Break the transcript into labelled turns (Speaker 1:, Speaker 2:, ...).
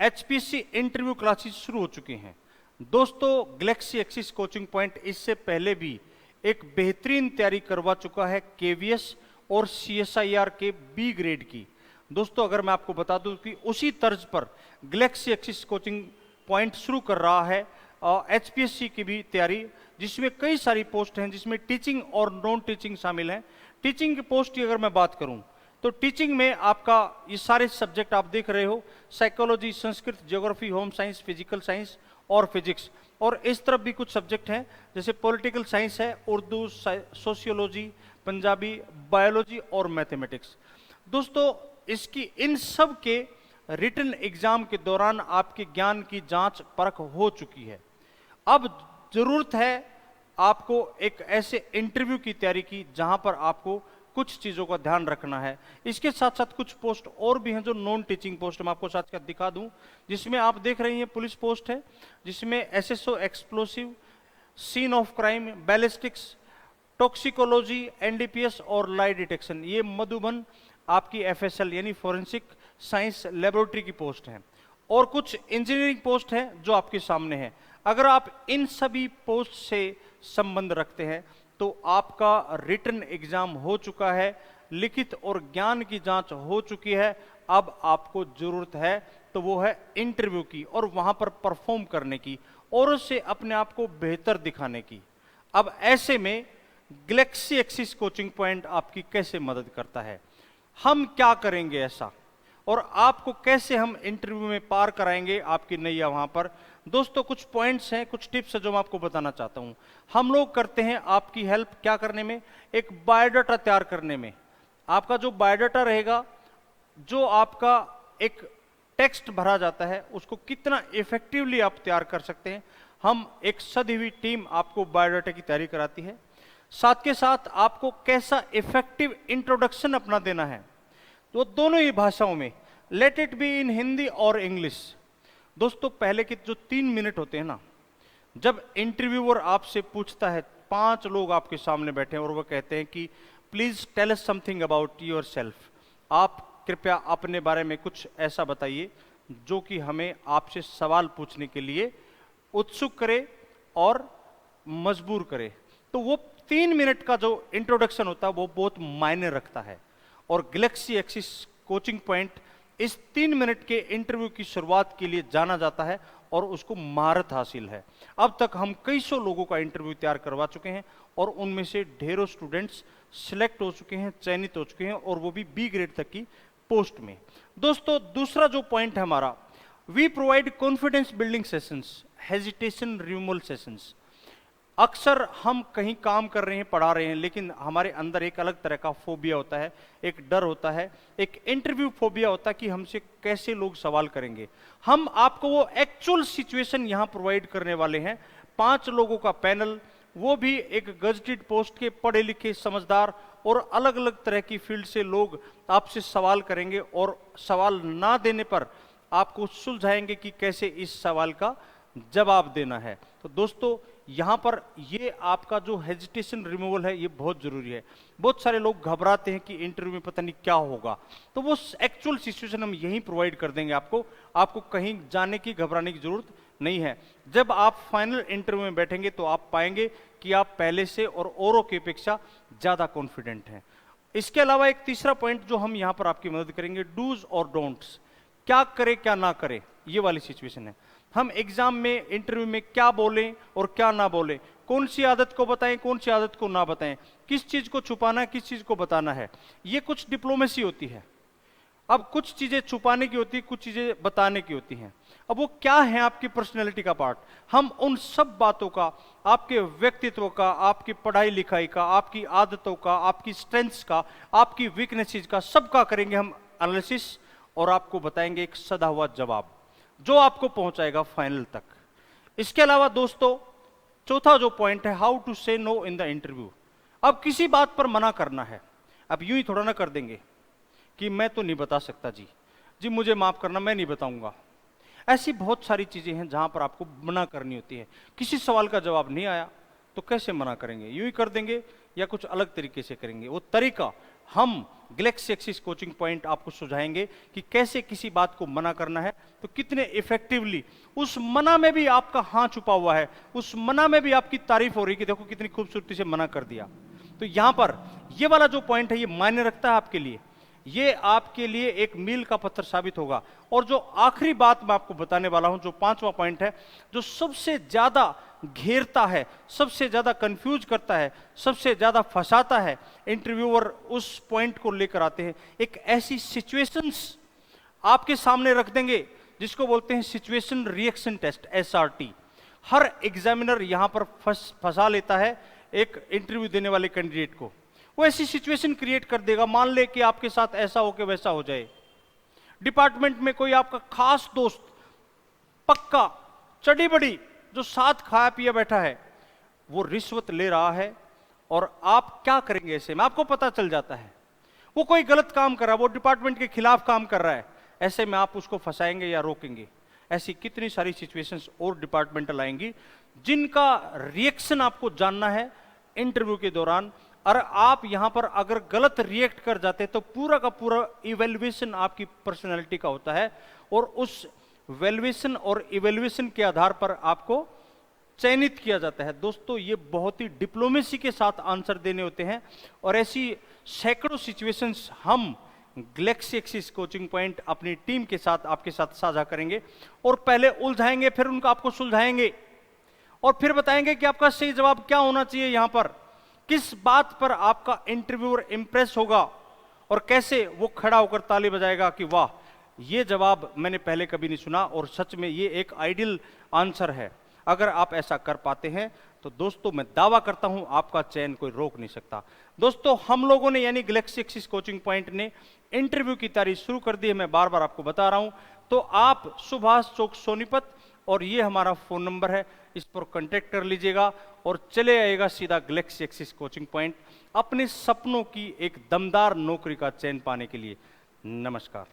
Speaker 1: HPSC interview classes शुरू हो चुकी हैं। दोस्तों गैलेक्सी एक्सिस कोचिंग पॉइंट इससे पहले भी एक बेहतरीन तैयारी करवा चुका है केवीएस और सीएसआईआर के बी ग्रेड की। दोस्तों अगर मैं आपको बता दूं कि उसी तर्ज पर गैलेक्सी एक्सिस कोचिंग पॉइंट शुरू कर रहा है एचपीएससी की भी तैयारी, जिसमें कई सारी पोस्ट हैं, जिसमें टीचिंग और नॉन टीचिंग शामिल हैं। टीचिंग की पोस्ट की अगर मैं बात करूं तो टीचिंग में आपका ये सारे सब्जेक्ट आप देख रहे हो, psychology, Sanskrit, geography, home science, physical science और फिजिक्स, और इस तरफ भी कुछ सब्जेक्ट हैं जैसे पॉलिटिकल साइंस है, उर्दू, सोशियोलॉजी, पंजाबी, बायोलॉजी और मैथमेटिक्स। दोस्तों इसकी इन सब के रिटन एग्जाम के दौरान आपके ज्ञान की जांच परख हो चुकी है। अब जरूरत है आपको एक ऐसे इंटरव्यू की तैयारी की जहां पर आपको कुछ चीजों का ध्यान रखना है। इसके साथ साथ कुछ पोस्ट और भी हैं जो नॉन टीचिंग पोस्ट मैं आपको साथ साथ दिखा दूं, जिसमें आप देख रहे हैं पुलिस पोस्ट है, जिसमें SSO explosive, scene of crime, ballistics, toxicology, NDPS और लाई डिटेक्शन। ये मधुबन आपकी एफएसएल यानी फॉरेंसिक साइंस लेबोरेटरी की पोस्ट है। और कुछ इंजीनियरिंग पोस्ट है जो आपके सामने है। अगर आप इन सभी पोस्ट से संबंध रखते हैं तो आपका रिटन एग्जाम हो चुका है, लिखित और ज्ञान की जांच हो चुकी है। अब आपको जरूरत है तो वो है इंटरव्यू की और वहां पर परफॉर्म करने की और उससे अपने आप को बेहतर दिखाने की। अब ऐसे में गैलेक्सी एक्सिस कोचिंग पॉइंट आपकी कैसे मदद करता है, हम क्या करेंगे ऐसा, और आपको कैसे हम इंटरव्यू में पार कराएंगे आपकी नैया वहां पर। दोस्तों कुछ पॉइंट्स हैं, कुछ टिप्स है जो मैं आपको बताना चाहता हूं। हम लोग करते हैं आपकी हेल्प क्या करने में, एक बायोडाटा तैयार करने में। आपका जो बायोडाटा रहेगा, जो आपका एक टेक्स्ट भरा जाता है, उसको कितना इफेक्टिवली आप तैयार कर सकते हैं, हम एक सदी हुई टीम आपको बायोडाटा की तैयारी कराती है। साथ के साथ आपको कैसा इफेक्टिव इंट्रोडक्शन अपना देना है, तो दोनों ही भाषाओं में, let it be in Hindi और इंग्लिश। दोस्तों पहले के जो 3 मिनट होते हैं ना, जब इंटरव्यूअर आपसे पूछता है, 5 लोग आपके सामने बैठे हैं और वो कहते हैं कि please tell us something about yourself, आप कृपया अपने बारे में कुछ ऐसा बताइए जो कि हमें आपसे सवाल पूछने के लिए उत्सुक करे और मजबूर करे। तो वो 3 मिनट का जो इंट्रोडक्शन होता है वो बहुत मायने रखता है। और गैलेक्सी एक्सिस कोचिंग पॉइंट इस 3 मिनट के इंटरव्यू की शुरुआत के लिए जाना जाता है और उसको महारत हासिल है। अब तक हम कई सौ लोगों का इंटरव्यू तैयार करवा चुके हैं और उनमें से ढेरों स्टूडेंट्स सिलेक्ट हो चुके हैं, चयनित हो चुके हैं, और वो भी बी ग्रेड तक की पोस्ट में। दोस्तों दूसरा जो पॉइंट है हमारा, we provide confidence building sessions, hesitation removal sessions. अक्सर हम कहीं काम कर रहे हैं, पढ़ा रहे हैं, लेकिन हमारे अंदर एक अलग तरह का फोबिया होता है, एक डर होता है, एक इंटरव्यू फोबिया होता है कि हमसे कैसे लोग सवाल करेंगे। हम आपको वो एक्चुअल सिचुएशन यहां प्रोवाइड करने वाले हैं। 5 लोगों का पैनल, वो भी एक गजटेड पोस्ट के पढ़े लिखे, समझदार और अलग अलग तरह की फील्ड से लोग आपसे सवाल करेंगे और सवाल ना देने पर आपको सुलझाएंगे कि कैसे इस सवाल का जवाब देना है। तो दोस्तों यहां पर ये आपका जो हेजिटेशन रिमूवल है ये बहुत जरूरी है। बहुत सारे लोग घबराते हैं कि इंटरव्यू में पता नहीं क्या होगा, तो वो एक्चुअल सिचुएशन हम यहीं प्रोवाइड कर देंगे आपको कहीं जाने की, घबराने की जरूरत नहीं है। जब आप फाइनल इंटरव्यू में बैठेंगे तो आप पाएंगे कि आप पहले से और औरों की अपेक्षा ज्यादा कॉन्फिडेंट हैं। इसके अलावा एक तीसरा पॉइंट जो हम यहां पर आपकी मदद करेंगे, डूज और डोंट्स, क्या करे क्या ना करे, ये वाली सिचुएशन है। हम एग्जाम में, इंटरव्यू में क्या बोलें और क्या ना बोलें, कौन सी आदत को बताएं, कौन सी आदत को ना बताएं, किस चीज को छुपाना है, किस चीज को बताना है, ये कुछ डिप्लोमेसी होती है। अब कुछ चीजें छुपाने की होती है, कुछ चीजें बताने की होती हैं। अब वो क्या है आपकी पर्सनैलिटी का पार्ट, हम उन सब बातों का, आपके व्यक्तित्व का, आपकी पढ़ाई लिखाई का, आपकी आदतों का, आपकी स्ट्रेंथ्स का, आपकी वीकनेसेस का, सबका करेंगे हम एनालिसिस और आपको बताएंगे एक सदा हुआ जवाब जो आपको पहुंचाएगा फाइनल तक। इसके अलावा दोस्तों चौथा जो पॉइंट है, हाउ टू से नो इन द इंटरव्यू। अब किसी बात पर मना करना है, अब यूं ही थोड़ा ना कर देंगे कि मैं तो नहीं बता सकता जी मुझे माफ करना, मैं नहीं बताऊंगा। ऐसी बहुत सारी चीजें हैं जहां पर आपको मना करनी होती है। किसी सवाल का जवाब नहीं आया तो कैसे मना करेंगे, यूं ही कर देंगे या कुछ अलग तरीके से करेंगे। वो तरीका हम गैलेक्सी एक्सिस कोचिंग पॉइंट आपको सुझाएंगे कि कैसे किसी बात को मना करना है, तो कितने इफेक्टिवली उस मना में भी आपका हाँ छुपा हुआ है, उस मना में भी आपकी तारीफ हो रही कि देखो कितनी खूबसूरती से मना कर दिया। तो यहां पर ये वाला जो पॉइंट है ये मायने रखता है आपके लिए, ये आपके लिए एक मील का पत्थर साबित होगा। और जो आखिरी बात मैं आपको बताने वाला हूं, जो 5वां पॉइंट है, जो सबसे ज्यादा घेरता है, सबसे ज्यादा कंफ्यूज करता है, सबसे ज्यादा फंसाता है, इंटरव्यूअर उस पॉइंट को लेकर आते हैं, एक ऐसी सिचुएशंस आपके सामने रख देंगे जिसको बोलते हैं सिचुएशन रिएक्शन टेस्ट, एसआरटी। हर एग्जामिनर यहां पर फंसा लेता है एक इंटरव्यू देने वाले कैंडिडेट को। वो ऐसी सिचुएशन क्रिएट कर देगा, मान ले कि आपके साथ ऐसा हो के वैसा हो जाए, डिपार्टमेंट में कोई आपका खास दोस्त, पक्का चढ़ी बड़ी, जो साथ खाया पिया बैठा है, वो रिश्वत ले रहा है, और आप क्या करेंगे ऐसे में? आपको पता चल जाता है वो कोई गलत काम कर रहा है, वो डिपार्टमेंट के खिलाफ काम कर रहा है, ऐसे में आप उसको फंसाएंगे या रोकेंगे? ऐसी कितनी सारी सिचुएशंस और डिपार्टमेंटल आएंगी जिनका रिएक्शन आपको जानना है इंटरव्यू के दौरान। और आप यहां पर अगर गलत रिएक्ट कर जाते तो पूरा का पूरा इवैल्यूएशन आपकी पर्सनैलिटी का होता है, और उस वैल्यूएशन और इवैल्यूएशन के आधार पर आपको चयनित किया जाता है। दोस्तों, ये बहुत ही डिप्लोमेसी के साथ आंसर देने होते हैं, और ऐसी सैकड़ों सिचुएशंस हम गैलेक्सी एक्सिस कोचिंग पॉइंट अपनी टीम के साथ आपके साथ साझा करेंगे, और पहले उलझाएंगे, फिर उनका आपको सुलझाएंगे, और फिर बताएंगे कि आपका सही जवाब क्या होना चाहिए, यहां पर किस बात पर आपका इंटरव्यूअर इंप्रेस होगा, और कैसे वो खड़ा होकर ताली बजाएगा कि वाह, ये जवाब मैंने पहले कभी नहीं सुना, और सच में ये एक आइडियल आंसर है। अगर आप ऐसा कर पाते हैं तो दोस्तों मैं दावा करता हूं आपका चयन कोई रोक नहीं सकता। दोस्तों, हम लोगों ने यानी गैलेक्सी एक्सिस कोचिंग पॉइंट ने इंटरव्यू की तैयारी शुरू कर दी है, मैं बार बार आपको बता रहा हूं। तो आप सुभाष चौक सोनीपत, और ये हमारा फोन नंबर है, इस पर कांटेक्ट कर लीजिएगा और चले आइएगा सीधा गैलेक्सी एक्सिस कोचिंग पॉइंट अपने सपनों की एक दमदार नौकरी का चयन पाने के लिए। नमस्कार।